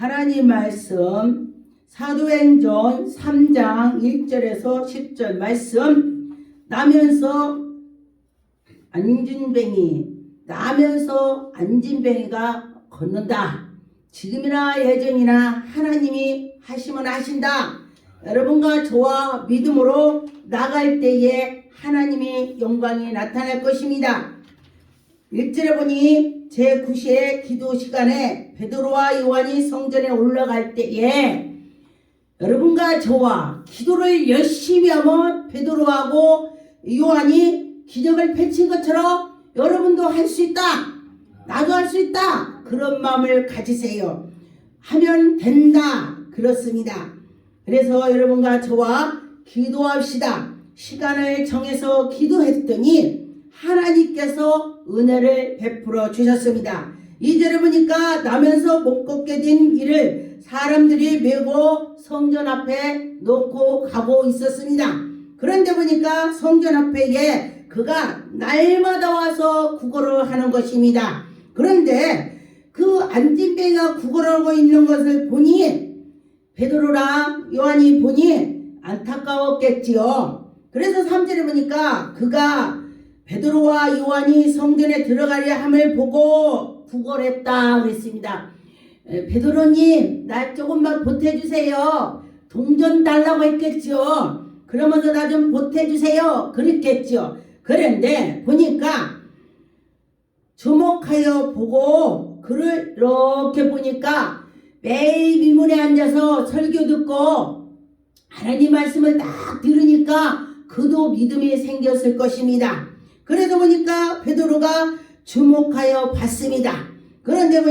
하나님 말씀 사도행전 3장 1절에서 10절 말씀. 나면서 안진뱅이가 걷는다. 지금이나 예전이나 하나님이 하시면 하신다. 여러분과 저와 믿음으로 나갈 때에 하나님의 영광이 나타날 것입니다. 1절에 보니 제9시의 기도 시간에 베드로와 요한이 성전에 올라갈 때에 여러분과 저와 기도를 열심히 하면 베드로하고 요한이 기적을 펼친 것처럼 여러분도 할 수 있다. 나도 할 수 있다. 그런 마음을 가지세요. 하면 된다. 그렇습니다. 그래서 여러분과 저와 기도합시다. 시간을 정해서 기도했더니 하나님께서 은혜를 베풀어 주셨습니다. 2절에 보니까 나면서 못 걷게 된 이를 사람들이 메고 성전 앞에 놓고 가고 있었습니다. 그런데 보니까 성전 앞에 그가 날마다 와서 구걸을 하는 것입니다. 그런데 그 안진뱅이가 구걸하고 있는 것을 보니 베드로랑 요한이 보니 안타까웠겠지요. 그래서 3절에 보니까 그가 베드로와 요한이 성전에 들어가려 함을 보고 구걸했다 그랬습니다. 베드로님, 나 조금만 보태주세요. 동전 달라고 했겠죠. 그러면서 나 좀 보태주세요. 그랬겠죠. 그런데 보니까 주목하여 보고 그를 이렇게 보니까 매일 미문에 앉아서 설교 듣고 하나님 말씀을 딱 들으니까 그도 믿음이 생겼을 것입니다. 그래서 보니까 베드로가 주목하여 봤습니다. 그런데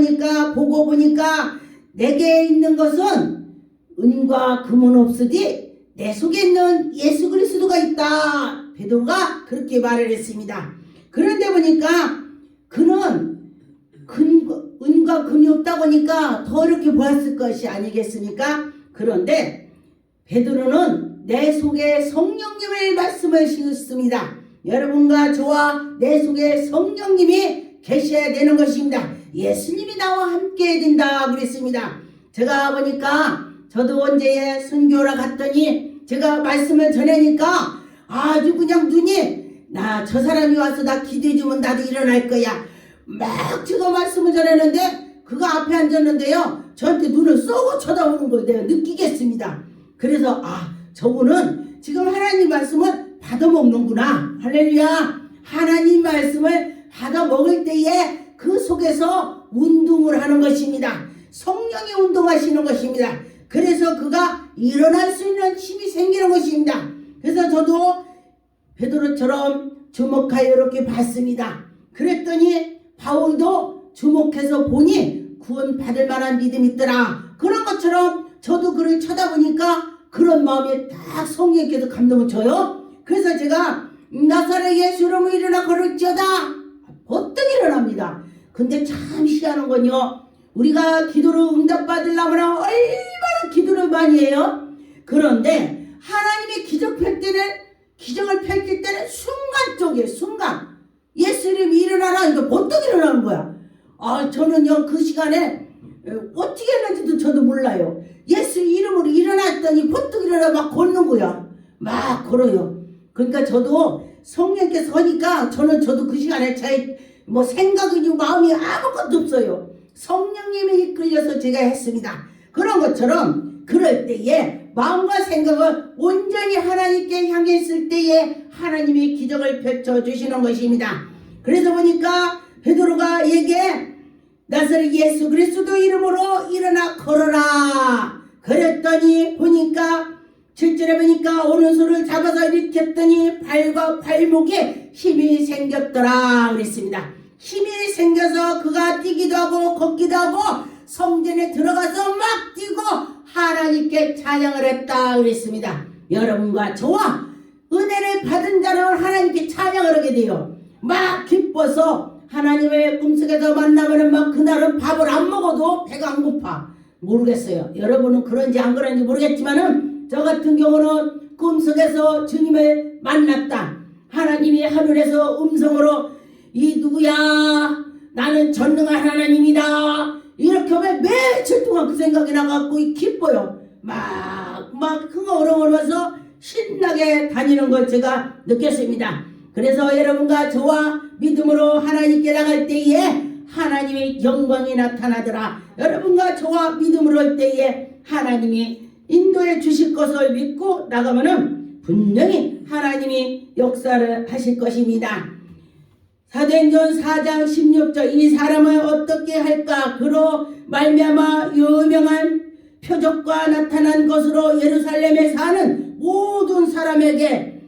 보고 보니까 내게 있는 것은 은과 금은 없으니 내 속에 있는 예수 그리스도가 있다. 베드로가 그렇게 말을 했습니다. 그런데 보니까 그는 은과 금이 없다 보니까 더 이렇게 보았을 것이 아니겠습니까? 그런데 베드로는 내 속에 성령님의 말씀을 싣습니다. 여러분과 저와 내 속에 성령님이 계셔야 되는 것입니다. 예수님이 나와 함께 해야 된다 그랬습니다. 제가 보니까 저도 언제 순교라 갔더니 제가 말씀을 전하니까 아주 그냥 눈이 저 사람이 와서 나 기도해주면 나도 일어날 거야. 막 제가 말씀을 전했는데 그가 앞에 앉았는데요. 저한테 눈을 쏘고 쳐다보는 걸 내가 느끼겠습니다. 그래서 저분은 지금 하나님 말씀을 받아먹는구나. 할렐루야. 하나님 말씀을 받아먹을 때에 그 속에서 운동을 하는 것입니다. 성령이 운동하시는 것입니다. 그래서 그가 일어날 수 있는 힘이 생기는 것입니다. 그래서 저도 베드로처럼 주목하여 이렇게 봤습니다. 그랬더니 바울도 주목해서 보니 구원 받을 만한 믿음이 있더라. 그런 것처럼 저도 그를 쳐다보니까 그런 마음에 딱 성령께서 감동을 줘요. 그래서 제가 나사렛 예수 이름으로 일어나 걸을지어다. 버뜩 일어납니다. 근데 참 희한한 건요. 우리가 기도로 응답받으려면 얼마나 기도를 많이 해요. 그런데 하나님이 기적을 펼칠 때는 순간적이에요. 순간. 예수 이름이 일어나라. 이거 버뜩 일어나는 거야. 저는요 그 시간에 어떻게 했는지도 저도 몰라요. 예수 이름으로 일어났더니 버뜩 일어나 막 걷는 거야. 막 걸어요. 그러니까 저도 성령께서 하니까 저도 그 시간에 제 생각이니 마음이 아무것도 없어요. 성령님이 이끌려서 제가 했습니다. 그런 것처럼 그럴 때에 마음과 생각을 온전히 하나님께 향했을 때에 하나님이 기적을 펼쳐주시는 것입니다. 그래서 보니까 베드로가 나사렛 예수 그리스도 이름으로 일어나 걸어라. 그랬더니 보니까 7절에 보니까 오른손을 잡아서 일으켰더니 발과 발목에 힘이 생겼더라 그랬습니다. 힘이 생겨서 그가 뛰기도 하고 걷기도 하고 성전에 들어가서 막 뛰고 하나님께 찬양을 했다 그랬습니다. 여러분과 저와 은혜를 받은 자는 하나님께 찬양을 하게 돼요. 막 기뻐서 하나님의 꿈속에서 만나면 막 그날은 밥을 안 먹어도 배가 안 고파. 모르겠어요. 여러분은 그런지 안 그런지 모르겠지만은 저 같은 경우는 꿈속에서 주님을 만났다. 하나님이 하늘에서 음성으로 이 누구야? 나는 전능한 하나님이다. 이렇게 하면 며칠 동안 그 생각이 나갖고 기뻐요. 막 흥얼흥얼해서 신나게 다니는 걸 제가 느꼈습니다. 그래서 여러분과 저와 믿음으로 하나님께 나갈 때에 하나님의 영광이 나타나더라. 여러분과 저와 믿음으로 할 때에 하나님이 인도해 주실 것을 믿고 나가면은 분명히 하나님이 역사를 하실 것입니다. 사도행전 4장 16절 이 사람을 어떻게 할까? 그로 말미암아 유명한 표적과 나타난 것으로 예루살렘에 사는 모든 사람에게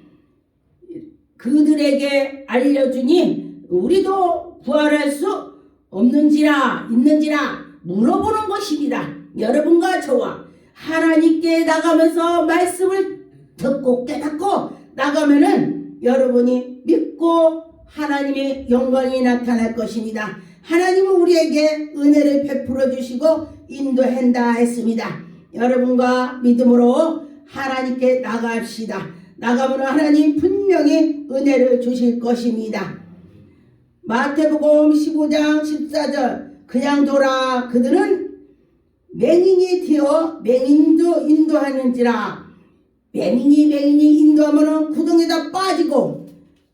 그들에게 알려주니 우리도 부활할 수 없는지라 있는지라 물어보는 것입니다. 여러분과 저와 하나님께 나가면서 말씀을 듣고 깨닫고 나가면은 여러분이 믿고 하나님의 영광이 나타날 것입니다. 하나님은 우리에게 은혜를 베풀어 주시고 인도한다 했습니다. 여러분과 믿음으로 하나님께 나갑시다. 나가면 하나님 분명히 은혜를 주실 것입니다. 마태복음 15장 14절 그냥 둬라 그들은 맹인이 되어 맹인도 인도하는지라. 맹인이 인도하면 구덩이에다 빠지고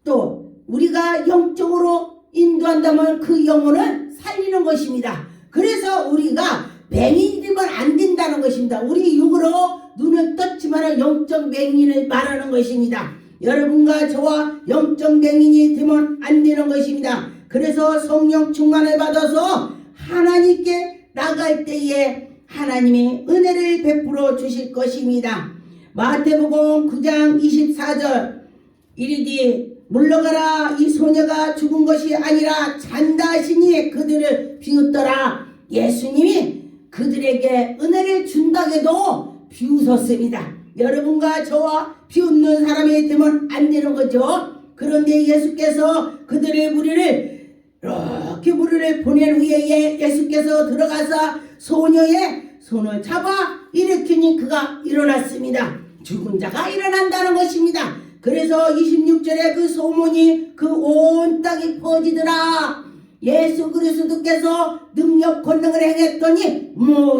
또 우리가 영적으로 인도한다면 그 영혼을 살리는 것입니다. 그래서 우리가 맹인이 되면 안 된다는 것입니다. 우리 육으로 눈을 떴지만 영적 맹인을 말하는 것입니다. 여러분과 저와 영적 맹인이 되면 안 되는 것입니다. 그래서 성령 충만을 받아서 하나님께 나갈 때에 하나님이 은혜를 베풀어 주실 것입니다. 마태복음 9장 24절 이르되 물러가라 이 소녀가 죽은 것이 아니라 잔다 하시니 그들을 비웃더라. 예수님이 그들에게 은혜를 준다게도 비웃었습니다. 여러분과 저와 비웃는 사람이 되면 안 되는 거죠. 그런데 예수께서 그들의 무리를 이렇게 무리를 보낸 후에 예수께서 들어가서 소녀의 손을 잡아 일으키니 그가 일어났습니다. 죽은 자가 일어난다는 것입니다. 그래서 26절에 그 소문이 그 온 땅에 퍼지더라. 예수 그리스도께서 능력 권능을 행했더니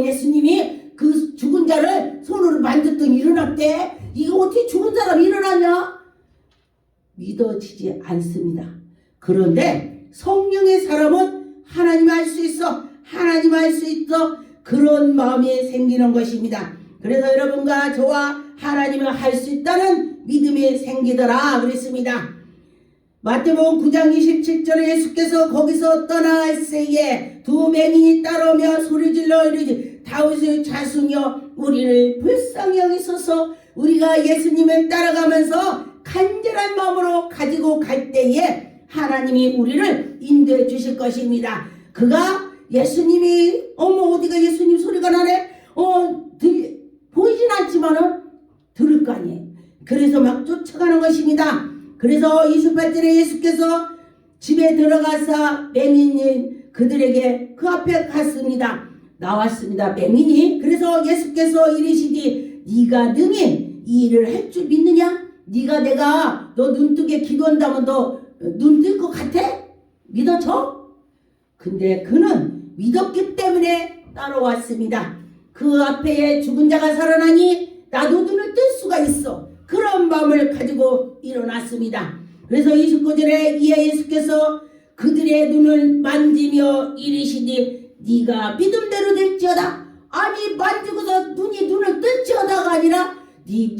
예수님이 그 죽은 자를 손으로 만졌더니 일어났대. 이거 어떻게 죽은 사람이 일어나냐? 믿어지지 않습니다. 그런데 성령의 사람은 하나님 알 수 있어. 하나님 알 수 있어. 그런 마음이 생기는 것입니다. 그래서 여러분과 저와 하나님을 할 수 있다는 믿음이 생기더라 그랬습니다. 마태복음 9장 27절에 예수께서 거기서 떠나갈새에 두 맹인이 따라오며 소리질러 이르지 다윗의 자손이여 우리를 불쌍히 여기소서. 우리가 예수님을 따라가면서 간절한 마음으로 가지고 갈 때에 하나님이 우리를 인도해 주실 것입니다. 그가 예수님이 어디가 예수님 소리가 나네? 보이진 않지만은 들을 거 아니에요. 그래서 막 쫓아가는 것입니다. 그래서 28절에 예수께서 집에 들어가서 맹인인 그들에게 그 앞에 갔습니다. 나왔습니다. 맹인이. 그래서 예수께서 이르시되 네가 능히 이 일을 할 줄 믿느냐? 내가 너 눈뜨게 기도한다면 너 눈 뜰 것 같아? 믿어져? 근데 그는 믿었기 때문에 따라왔습니다. 그 앞에 죽은 자가 살아나니 나도 눈을 뜰 수가 있어. 그런 마음을 가지고 일어났습니다. 그래서 29절에 이에 예수께서 그들의 눈을 만지며 이르시니 네가 믿음대로 될지어다. 아니 만지고서 눈을 뜰지어다가 아니라 네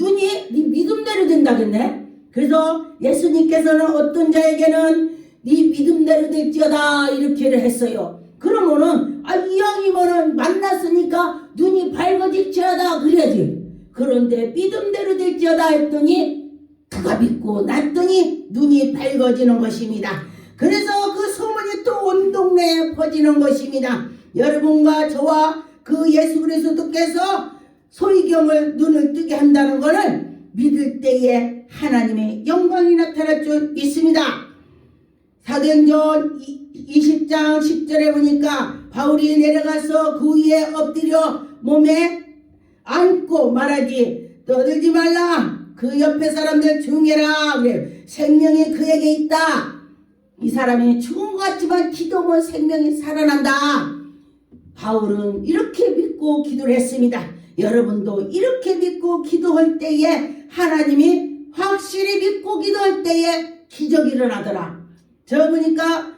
믿음대로 된다겠네. 그래서 예수님께서는 어떤 자에게는 네 믿음대로 될지어다 이렇게 했어요. 그러면은 이왕이면은 만났으니까 눈이 밝아질지어다 그래야지. 그런데 믿음대로 될지어다 했더니 그가 믿고 났더니 눈이 밝아지는 것입니다. 그래서 그 소문이 또 온 동네에 퍼지는 것입니다. 여러분과 저와 그 예수 그리스도께서 소희경을 눈을 뜨게 한다는 것을 믿을 때에 하나님의 영광이 나타날 줄 있습니다. 사도행전 20장 10절에 보니까 바울이 내려가서 그 위에 엎드려 몸에 안고 말하기 떠들지 말라. 그 옆에 사람들 조용해라. 그래. 생명이 그에게 있다. 이 사람이 죽은 것 같지만 기도하면 생명이 살아난다. 바울은 이렇게 믿고 기도를 했습니다. 여러분도 이렇게 믿고 기도할 때에 하나님이 확실히 믿고 기도할 때에 기적이 일어나더라. 저 보니까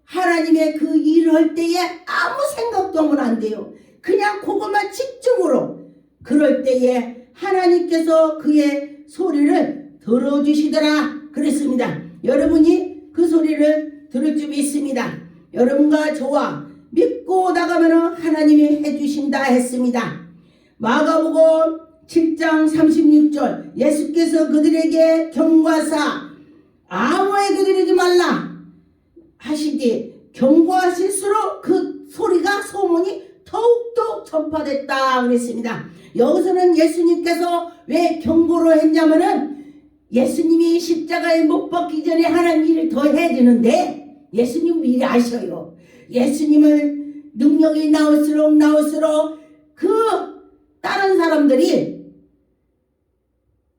하나님의 그 일을 할 때에 아무 생각도 하면 안 돼요. 그냥 그것만 집중으로. 그럴 때에 하나님께서 그의 소리를 들어주시더라 그랬습니다. 여러분이 그 소리를 들을 줄 믿습니다. 여러분과 저와 믿고 나가면 하나님이 해주신다 했습니다. 마가복음 7장 36절 예수께서 그들에게 경고하사 아무에게 드리지 말라 하시되 경고하실수록 그 소리가 소문이 더욱더 전파됐다 그랬습니다. 여기서는 예수님께서 왜 경고를 했냐면은 예수님이 십자가에 못 박기 전에 하나님 일을 더 해주는데 예수님 미리 아셔요. 예수님을 능력이 나올수록 그 다른 사람들이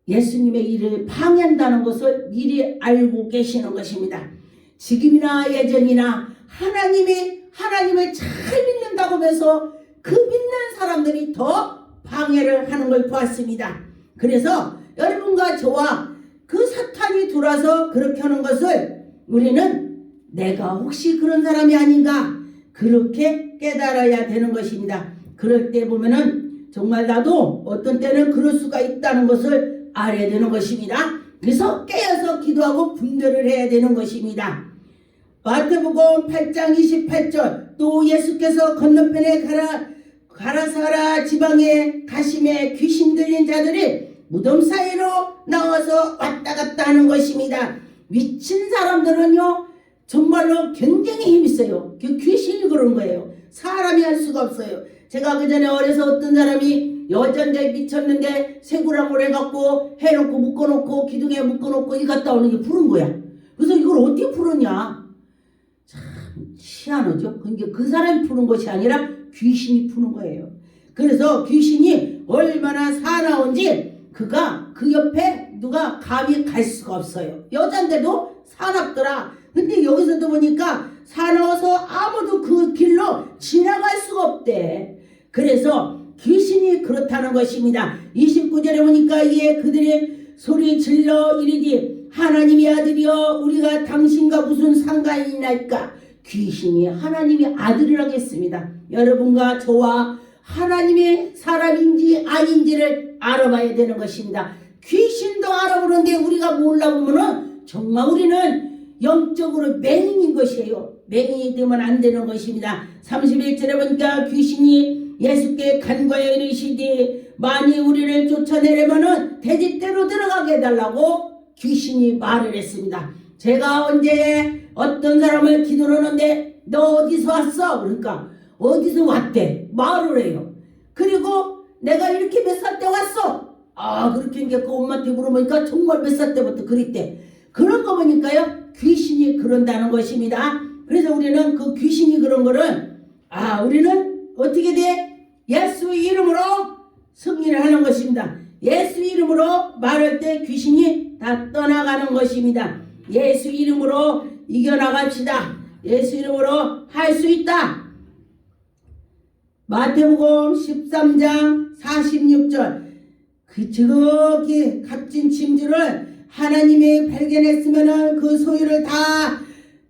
예수님의 일을 방해한다는 것을 미리 알고 계시는 것입니다. 지금이나 예전이나 하나님을 잘 믿는다고 해서 그 믿는 사람들이 더 방해를 하는 걸 보았습니다. 그래서 여러분과 저와 그 사탄이 들어와서 그렇게 하는 것을 우리는 내가 혹시 그런 사람이 아닌가 그렇게 깨달아야 되는 것입니다. 그럴 때 보면은 정말 나도 어떤 때는 그럴 수가 있다는 것을 알아야 되는 것입니다. 그래서 깨어서 기도하고 분별을 해야 되는 것입니다. 마태복음 8장 28절 또 예수께서 건너편에 가라사라 지방에 가심에 귀신 들린 자들이 무덤 사이로 나와서 왔다 갔다 하는 것입니다. 미친 사람들은요 정말로 굉장히 힘이 있어요. 그 귀신이 그런 거예요. 사람이 할 수가 없어요. 제가 그 전에 어려서 어떤 사람이 여잔데 미쳤는데 새구랑을 해갖고 해놓고 묶어놓고 기둥에 묶어놓고 이 갔다 오는 게 푸른 거야. 그래서 이걸 어떻게 풀었냐. 참 희한하죠. 그러니까 그 사람이 푸는 것이 아니라 귀신이 푸는 거예요. 그래서 귀신이 얼마나 사나운지 그가 그 옆에 누가 감히 갈 수가 없어요. 여잔데도 사납더라. 근데 여기서도 보니까 사나워서 아무도 그 길로 지나갈 수가 없대. 그래서 귀신이 그렇다는 것입니다. 29절에 보니까 이에 그들이 소리 질러 이르되 하나님의 아들이여 우리가 당신과 무슨 상관이 날까. 귀신이 하나님의 아들이라고 했습니다. 여러분과 저와 하나님의 사람인지 아닌지를 알아봐야 되는 것입니다. 귀신도 알아보는데 우리가 몰라보면은 정말 우리는 영적으로 맹인인 것이에요. 맹인이 되면 안 되는 것입니다. 31절에 보니까 귀신이 예수께 간과하여 이르시되 만일 우리를 쫓아내려면은 돼지떼로 들어가게 해달라고 귀신이 말을 했습니다. 제가 언제 어떤 사람을 기도를 하는데 너 어디서 왔어? 그러니까 어디서 왔대? 말을 해요. 그리고 내가 이렇게 몇 살 때 왔어? 그렇게 이제 그 엄마한테 물어보니까 정말 몇 살 때부터 그랬대. 그런 거 보니까요 귀신이 그런다는 것입니다. 그래서 우리는 그 귀신이 그런 거를 우리는 어떻게 돼? 예수 이름으로 승리를 하는 것입니다. 예수 이름으로 말할 때 귀신이 다 떠나가는 것입니다. 예수 이름으로 이겨나갑시다. 예수 이름으로 할 수 있다. 마태복음 13장 46절 그 저기 값진 진주를 하나님이 발견했으면은 그 소유를 다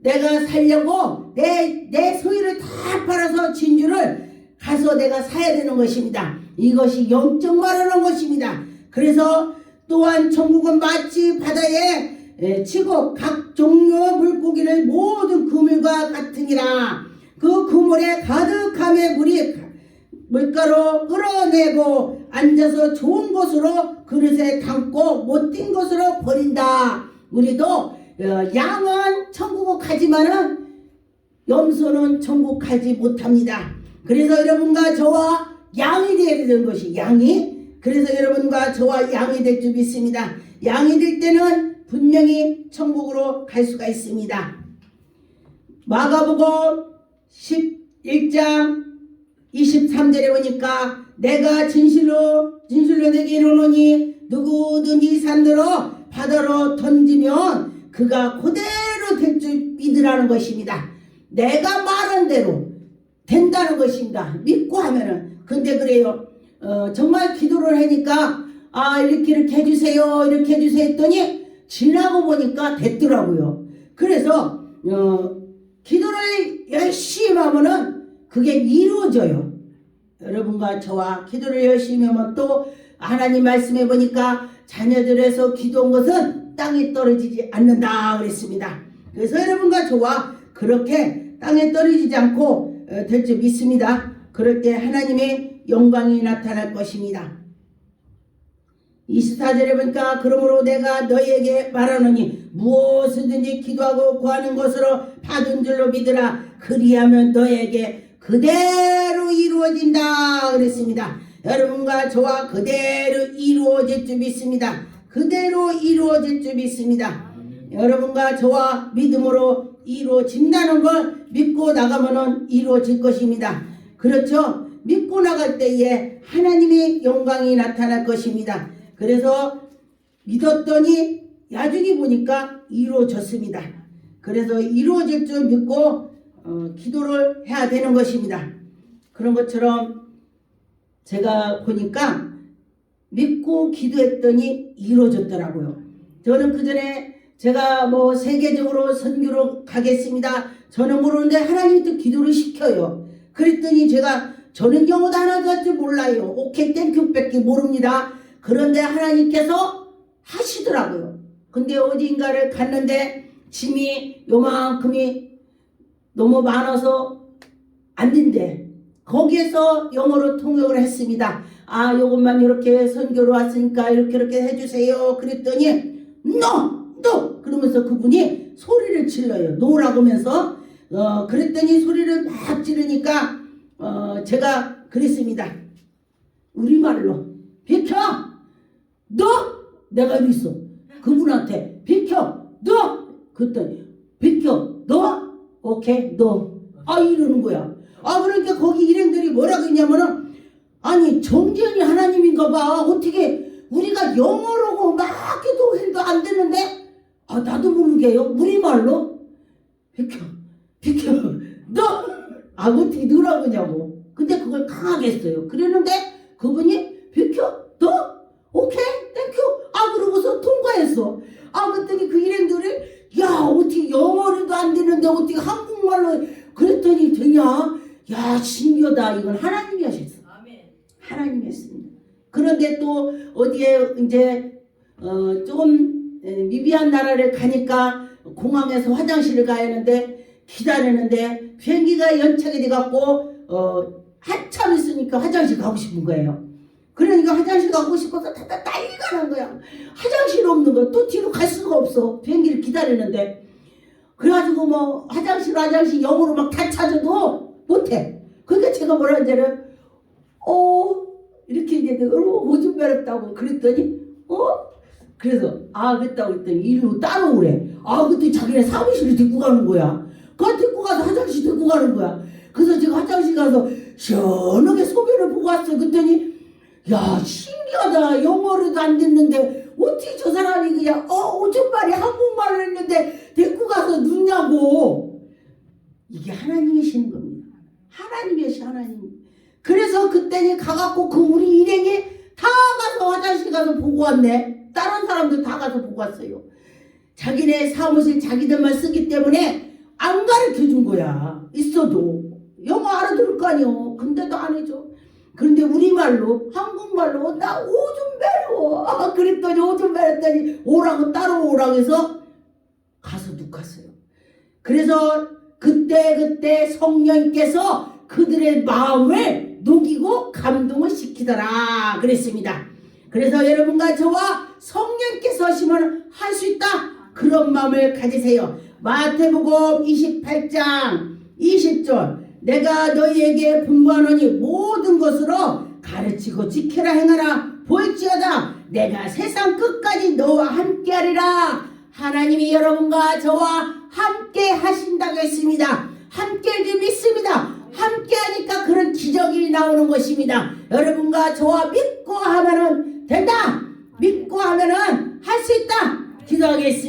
내가 살려고 내 소유를 다 팔아서 진주를 가서 내가 사야 되는 것입니다. 이것이 영적 말하는 것입니다. 그래서 또한 천국은 마치 바다에 치고 각 종류 물고기를 모든 그물과 같으니라. 그 그물에 가득함의 물가로 끌어내고 앉아서 좋은 곳으로 그릇에 담고 못된 곳으로 버린다. 우리도 양은 천국 가지만은 염소는 천국 가지 못합니다. 그래서 여러분과 저와 양이 되어야 되는 것이 그래서 여러분과 저와 양이 될 줄 믿습니다. 양이 될 때는 분명히 천국으로 갈 수가 있습니다. 마가복음 11장 23절에 보니까 내가 진실로 내게 이르노니 누구든지 산들어 바다로 던지면 그가 그대로 될 줄 믿으라는 것입니다. 내가 말한 대로 된다는 것입니다. 믿고 하면은. 근데 그래요. 정말 기도를 하니까 이렇게 해주세요 이렇게 해주세요 했더니 지나고 보니까 됐더라고요. 그래서 기도를 열심히 하면은 그게 이루어져요. 여러분과 저와 기도를 열심히 하면 또 하나님 말씀해 보니까 자녀들에서 기도한 것은 땅에 떨어지지 않는다 그랬습니다. 그래서 여러분과 저와 그렇게 땅에 떨어지지 않고 될 줄 믿습니다. 그럴 때 하나님의 영광이 나타날 것입니다. 24절에 보니까 그러므로 내가 너희에게 말하노니 무엇이든지 기도하고 구하는 것으로 받은 줄로 믿으라. 그리하면 너희에게 그대로 이루어진다 그랬습니다. 여러분과 저와 그대로 이루어질 줄 믿습니다. 그대로 이루어질 줄 믿습니다. 여러분과 저와 믿음으로 이루어진다는 걸 믿고 나가면 이루어질 것입니다. 그렇죠? 믿고 나갈 때에 하나님의 영광이 나타날 것입니다. 그래서 믿었더니 나중에 보니까 이루어졌습니다. 그래서 이루어질 줄 믿고 기도를 해야 되는 것입니다. 그런 것처럼 제가 보니까 믿고 기도했더니 이루어졌더라고요. 저는 그 전에 제가 세계적으로 선교로 가겠습니다. 저는 모르는데 하나님이 또 기도를 시켜요. 그랬더니 저는 영어도 하나도 할 줄 몰라요. 오케이 땡큐 밖에 모릅니다. 그런데 하나님께서 하시더라고요. 근데 어딘가를 갔는데 짐이 요만큼이 너무 많아서 안 된대. 거기에서 영어로 통역을 했습니다. 요것만 이렇게 선교로 왔으니까 이렇게 해주세요. 그랬더니 NO! 그러면서 그분이 소리를 질러요. 노라고 하면서 그랬더니 소리를 막 지르니까 제가 그랬습니다. 우리말로 비켜! 너! 내가 이랬어. 그분한테 비켜! 너! 그랬더니 비켜! 너! 오케이 너! 이러는 거야. 그러니까 거기 일행들이 뭐라고 했냐면은 정전이 하나님인가 봐. 어떻게 우리가 영어로 막 기도해도 안 되는데 나도 모르게요. 우리말로 비켜 너! 어떻게 넣으라고 하냐고. 근데 그걸 강하게 했어요. 그랬는데 그분이 비켜 너! 오케이 땡큐 그러고서 통과했어. 그랬더니 그 일행들이 어떻게 영어로도 안 되는데 어떻게 한국말로 그랬더니 되냐. 신기하다. 이건 하나님이 하셨어. 하나님이 했습니다. 그런데 또 어디에 이제 조금 미비한 나라를 가니까 공항에서 화장실을 가야 하는데 기다리는데 비행기가 연착이 돼갖고 한참 있으니까 화장실 가고 싶은 거예요. 그러니까 화장실 가고 싶어서 다 난리가 난 거야. 화장실 없는 거 또 뒤로 갈 수가 없어. 비행기를 기다리는데. 그래가지고 화장실 영어로 막 다 찾아도 못해. 그러니까 제가 뭐라 하냐면 이렇게 이제 오줌 마렵다고 그랬더니 그래서 그랬다고 그랬더니 일로 따라오래. 그때 자기네 사무실을 데리고 가는 거야. 그거 데리고 가서 화장실 데리고 가는 거야. 그래서 제가 화장실 가서 시원하게 소변을 보고 왔어. 그랬더니 신기하다. 영어로도 안 됐는데 어떻게 저 사람이 그냥 오줌말이 한국말을 했는데 데리고 가서 눕냐고. 이게 하나님이시는 겁니다. 하나님이시 하나님. 그래서 그때는 가갖고 그 우리 일행이 다 가서 화장실 가서 보고 왔네. 다른 사람들 다 가서 보고 왔어요. 자기네 사무실 자기들만 쓰기 때문에 안 가르쳐준 거야. 있어도 영어 알아들을 거 아니요. 근데도 안 해줘. 그런데 우리말로 한국말로 나 오줌 매워. 그랬더니 오줌 매웠더니 오라고 따라오라고 해서 가서 눕갔어요. 그래서 그때 성령께서 그들의 마음을 녹이고 감동을 시키더라 그랬습니다. 그래서 여러분과 저와 성령께서 하시면 할 수 있다. 그런 마음을 가지세요. 마태복음 28장 20절 내가 너희에게 분부하노니 모든 것으로 가르치고 지켜라 행하라. 볼지어다 내가 세상 끝까지 너와 함께하리라. 하나님이 여러분과 저와 함께 하신다고 했습니다. 함께 할 줄 믿습니다. 함께 하니까 그런 기적이 나오는 것입니다. 여러분과 저와 믿고 하면은 된다. 믿고 하면은 할 수 있다. 기도하겠습니다.